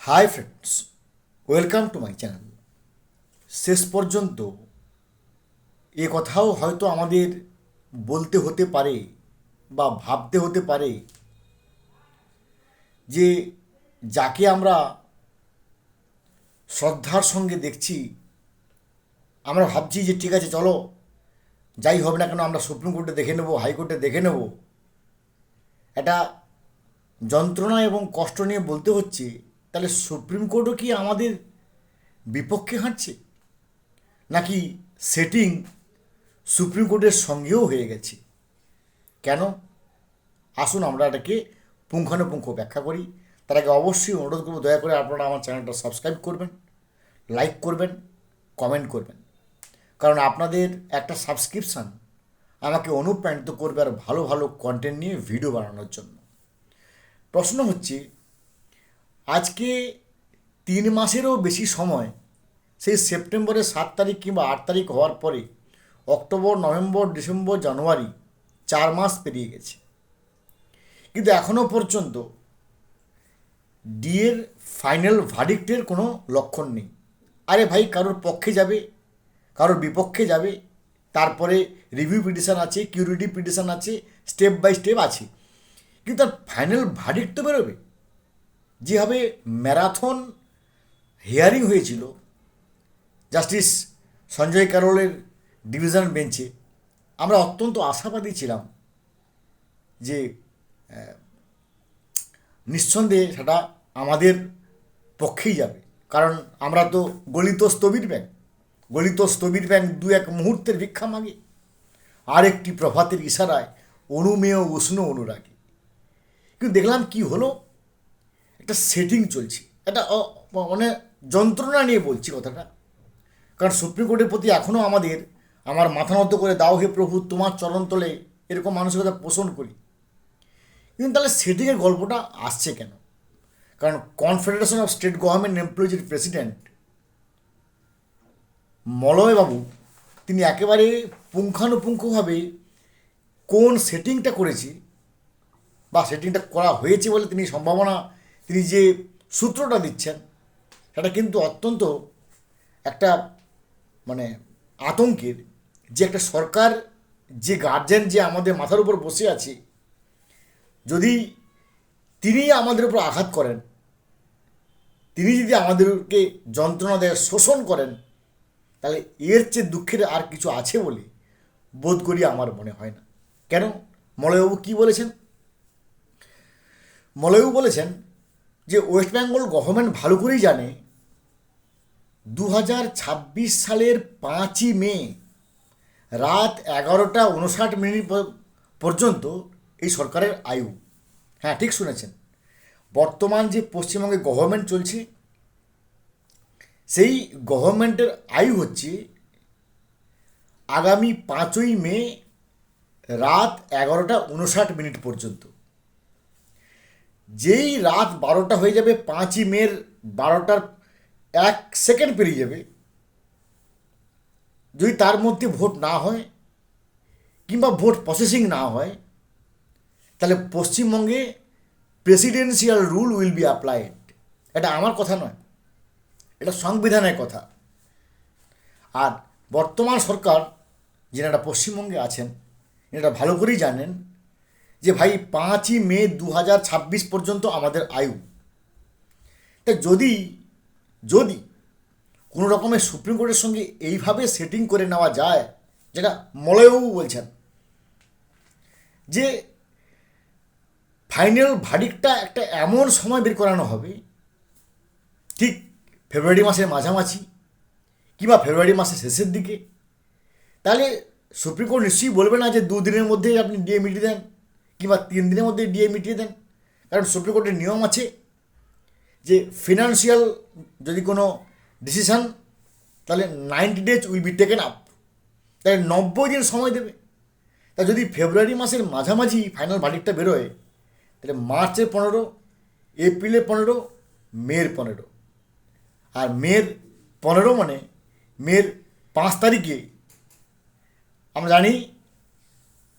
Hi friends, welcome to my channel. শেষ পর্যন্ত এ কথাও হয়তো আমাদের বলতে হতে পারে বা ভাবতে হতে পারে যে যাকে আমরা শ্রদ্ধার সঙ্গে দেখছি, আমরা ভাবছি যে ঠিক আছে চলো, যাই হবে না কেন আমরা সুপ্রিম কোর্টে দেখে নেব, হাইকোর্টে দেখে নেব। এটা যন্ত্রণা এবং কষ্ট নিয়ে বলতে হচ্ছে, তাহলে সুপ্রিম কোর্টও কি আমাদের বিপক্ষে হাঁটছে, নাকি সেটিং সুপ্রিম কোর্টের সঙ্গেও হয়ে গেছে? কেন? আসুন আমরা এটাকে পুঙ্খানুপুঙ্খ ব্যাখ্যা করি। তার আগে অবশ্যই অনুরোধ করবো, দয়া করে আপনারা আমার চ্যানেলটা সাবস্ক্রাইব করবেন, লাইক করবেন, কমেন্ট করবেন। কারণ আপনাদের একটা সাবস্ক্রিপশান আমাকে অনুপ্রাণিত করবে আর ভালো ভালো কন্টেন্ট নিয়ে ভিডিও বানানোর জন্য। প্রশ্ন হচ্ছে, আজকে 3 মাসেরও বেশি সময়, সেই সেপ্টেম্বরের 7 তারিখ কিংবা 8 তারিখ হওয়ার পরে অক্টোবর, নভেম্বর, ডিসেম্বর, জানুয়ারি 4 মাস পেরিয়ে গেছে, কিন্তু এখনও পর্যন্ত ডিএর ফাইনাল ভার্ডিক্টের কোনো লক্ষণ নেই। আরে ভাই, কারোর পক্ষে যাবে, কারোর বিপক্ষে যাবে, তারপরে রিভিউ পিটিশন আছে, কিউরিটি পিটিশন আছে, স্টেপ বাই স্টেপ আছে, কিন্তু তার ফাইনাল ভার্ডিক্ট তো বেরোবে। যেভাবে ম্যারাথন হিয়ারিং হয়েছিল জাস্টিস সঞ্জয় কারোলের ডিভিশন বেঞ্চে, আমরা অত্যন্ত আশাবাদী ছিলাম যে নিঃসন্দেহে সেটা আমাদের পক্ষেই যাবে। কারণ আমরা তো গলিত স্থবির ব্যাংক, গলিত স্থবির ব্যাংক দু এক মুহূর্তের ভিক্ষা মাগে, আরেকটি প্রভাতের ইশারায় অনুমেয় উষ্ণ অনুরাগী। কিন্তু দেখলাম কি হলো, একটা সেটিং চলছে। এটা মানে যন্ত্রণা নিয়ে বলছি কথাটা, কারণ সুপ্রিম কোর্টের প্রতি এখনও আমার মাথা নত করে দাও হে প্রভু তোমার চরণতলে, এরকম মানসিকতা পোষণ করি। কিন্তু তাহলে সেটিংয়ের গল্পটা আসছে কেন? কারণ কনফেডারেশন অফ স্টেট গভর্নমেন্ট এমপ্লয়িজের প্রেসিডেন্ট মলয়বাবু, তিনি একেবারে পুঙ্খানুপুঙ্খভাবে কোন সেটিংটা করেছে বা সেটিংটা করা হয়েছে বলে তিনি যে সূত্রটা দিচ্ছেন, সেটা কিন্তু অত্যন্ত একটা মানে আতঙ্কের। যে একটা সরকার, যে গার্জেন যে আমাদের মাথার উপর বসে আছে, যদি তিনি আমাদের উপর আঘাত করেন, তিনি যদি আমাদেরকে যন্ত্রণা দেয়, শোষণ করেন, তাহলে এর চেয়ে দুঃখের আর কিছু আছে বলে বোধ করি আমার মনে হয় না। কেন? মলয়বাবু কী বলেছেন? মলয়বাবু বলেছেন যে ওয়েস্ট বেঙ্গল গভর্নমেন্ট ভালো করেই জানে 2026 সালের 5ই মে রাত 11টা 59 মিনিট পর্যন্ত এই সরকারের আয়ু। হ্যাঁ, ঠিক শুনেছেন। বর্তমান যে পশ্চিমবঙ্গে গভর্নমেন্ট চলছে, সেই গভর্নমেন্টের আয়ু হচ্ছে আগামী 5ই মে রাত 11টা 59 মিনিট পর্যন্ত। যেই রাত 12টা হয়ে যাবে, 5ই মের 12টার 1 সেকেন্ড পেরিয়ে যাবে, যদি তার মধ্যে ভোট না হয় কিংবা ভোট প্রসেসিং না হয়, তাহলে পশ্চিমবঙ্গে presidential rule will be applied. এটা আমার কথা নয়, এটা সংবিধানের কথা। আর বর্তমান সরকার যেনারা পশ্চিমবঙ্গে আছেন, এটা ভালো করেই জানেন যে ভাই 5ই মে 2026 পর্যন্ত আমাদের আয়ু। তা যদি যদি কোনো রকমের সুপ্রিম কোর্টের সঙ্গে এইভাবে সেটিং করে নেওয়া যায়, যেটা মলয়বাবু বলছেন, যে ফাইনাল ভার্ডিক্টটা একটা এমন সময় বের করানো হবে, ঠিক ফেব্রুয়ারি মাসের মাঝামাঝি কিংবা ফেব্রুয়ারি মাসের শেষের দিকে, তাহলে সুপ্রিম কোর্ট নিশ্চয়ই বলবে না যে 2 দিনের মধ্যেই আপনি ডিএ মিটিয়ে দেন কিংবা 3 দিনের মধ্যে ডিএ মিটিয়ে দেন। কারণ সুপ্রিম কোর্টের নিয়ম আছে যে ফিনান্সিয়াল যদি কোনো ডিসিশান, তাহলে 90 days will be taken up, তাহলে 90 দিন সময় দেবে। তা যদি ফেব্রুয়ারি মাসের মাঝামাঝি ফাইনাল ভার্ডিক্টটা বেরোয়, তাহলে মার্চের 15, এপ্রিলের 15, মের 15, আর মের 15 মানে মের 5 তারিখে আমরা জানি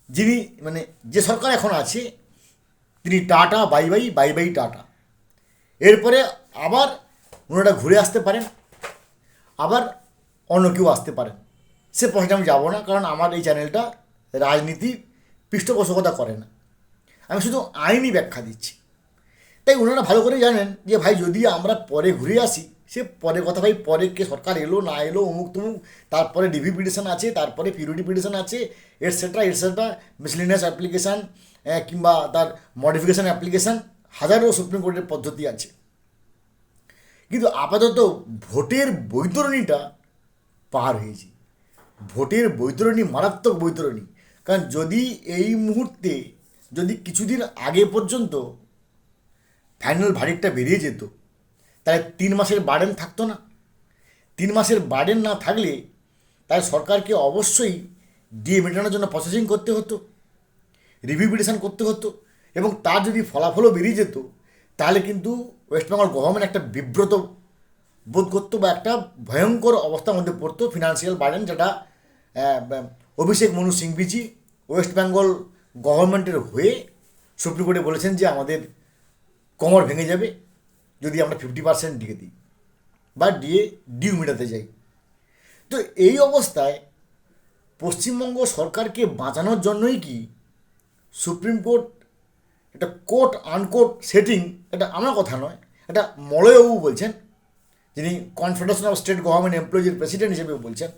যিনি যে সরকার এখন আছে, তিনি tata bye bye bye bye tata, এরপরে আবার ওনারা ঘুরে আসতে পারেন, আবার অন্য কেউ আসতে পারেন, সে প্রশ্নে আমি যাবো না, কারণ আমার এই চ্যানেলটা রাজনীতির পৃষ্ঠপোষকতা করে না, আমি শুধু আইনি ব্যাখ্যা দিচ্ছি। তাই ওনারা ভালো করে জানেন যে ভাই যদি আমরা পরে ঘুরে আসি, সে পরে কথা ভাই, পরে কে সরকার এলো না এলো অমুক তমুক, তারপরে ডিভি পিটিশন আছে, তারপরে পিউরিটি পিটিশন আছে, এটসেট্রা মিসলিনিয়াস অ্যাপ্লিকেশান কিংবা তার মডিফিকেশান অ্যাপ্লিকেশান, হাজারো সুপ্রিম কোর্টের পদ্ধতি আছে। কিন্তু আপাতত ভোটের বৈতরণীটা পার হয়েছে, ভোটের বৈতরণী মারাত্মক বৈতরণী। কারণ যদি এই মুহূর্তে, যদি কিছুদিন আগে পর্যন্ত ফাইনাল ভার্ডিক্টটা বেরিয়ে যেত, তাহলে 3 মাসের বার্ডেন থাকতো না। 3 মাসের বার্ডেন না থাকলে তাহলে সরকারকে অবশ্যই ডিএ মেটানোর জন্য প্রসেসিং করতে হতো, রিভিউ পিটিশন করতে হতো, এবং তার যদি ফলাফলও বেরিয়ে যেত, তাহলে কিন্তু ওয়েস্ট বেঙ্গল গভর্নমেন্ট একটা বিব্রত বোধ করতো বা একটা ভয়ঙ্কর অবস্থার মধ্যে পড়তো, ফিনান্সিয়াল বার্ডেন, যেটা অভিষেক মনু সিংভিজি ওয়েস্ট বেঙ্গল গভর্নমেন্টের হয়ে সুপ্রিম কোর্টে বলেছেন যে আমাদের কোমর ভেঙে যাবে যদি আমরা 50% দিয়ে দিই বা ডিউ মেটাতে যাই। তো এই অবস্থায় পশ্চিমবঙ্গ সরকারকে বাঁচানোর জন্যই কি সুপ্রিম কোর্ট এটা কোট আনকোট সেটিং, এটা আমার কথা নয়, এটা মলয়বাবু বলছেন, যিনি কনফেডারেশন অফ স্টেট গভর্নমেন্ট এমপ্লয়িজের প্রেসিডেন্ট হিসেবে বলছেন,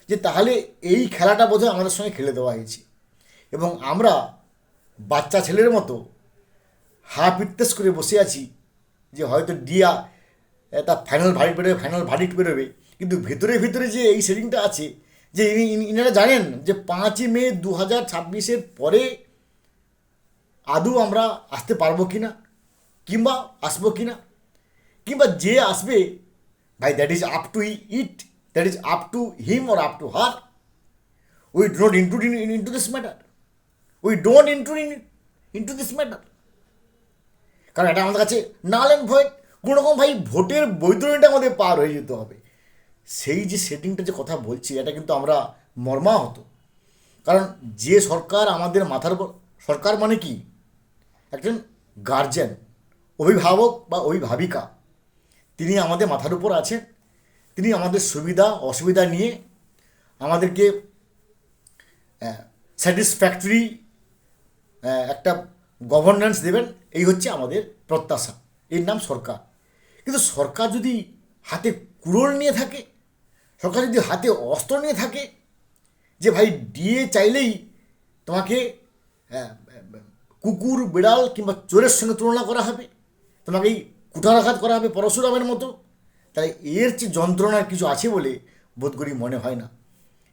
যে তাহলে এই খেলাটা বোধহয় আমাদের সঙ্গে খেলে দেওয়া হয়েছে, এবং আমরা বাচ্চা ছেলের মতো হা পিত্তেস করে বসে আছি যে হয়তো ডিয়া তার ফাইনাল ভার্ডিক্ট বেরোবে, কিন্তু ভেতরে ভেতরে যে এই সেটিংটা আছে, যে ইনারা জানেন যে 5ই মে 2026 পরে আদৌ আমরা আসতে পারবো কি না, কিংবা আসবো কি না, কিংবা যে আসবে ভাই, that is up to it, that is up to him or up to her. We do not include into this matter, we don't include into this matter, কারণ এটা আমাদের কাছে নাল অ্যান্ড ভয়েড। কোনো রকম ভাই ভোটের বৈতরণীটা আমাদের পার হয়ে যেতে হবে। সেই যে সেটিংটা যে কথা বলছি, এটা কিন্তু আমরা মর্মাহত। কারণ যে সরকার আমাদের মাথার উপর, সরকার মানে কি, একজন গার্জেন, অভিভাবক বা অভিভাবিকা, তিনি আমাদের মাথার উপর আছেন, তিনি আমাদের সুবিধা অসুবিধা নিয়ে আমাদেরকে স্যাটিসফ্যাক্টরি একটা গভর্নেন্স দেবেন, এই হচ্ছে আমাদের প্রত্যাশা। এর নাম সরকার। কিন্তু সরকার যদি হাতে কুড়োল নিয়ে থাকে, সরকার যদি হাতে অস্ত্র নিয়ে থাকে, যে ভাই ডিএ চাইলেই তোমাকে কুকুর বিড়াল কিংবা চোরের সঙ্গে তুলনা করা হবে, তোমাকে এই কুঠারাঘাত করা হবে পরশুরামের মতো, তাহলে এর চেয়ে যন্ত্রণার কিছু আছে বলে বোধ করি মনে হয় না।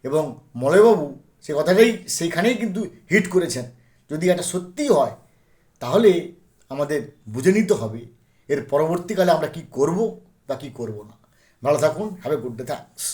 এবং মলয়বাবু সে কথাটাই সেইখানেই কিন্তু হিট করেছেন। যদি এটা সত্যিই হয়, তাহলে আমাদের বুঝে নিতে হবে এর পরবর্তীকালে আমরা কি করব বা কী করব না। ভালো থাকুন, have a good day, thanks.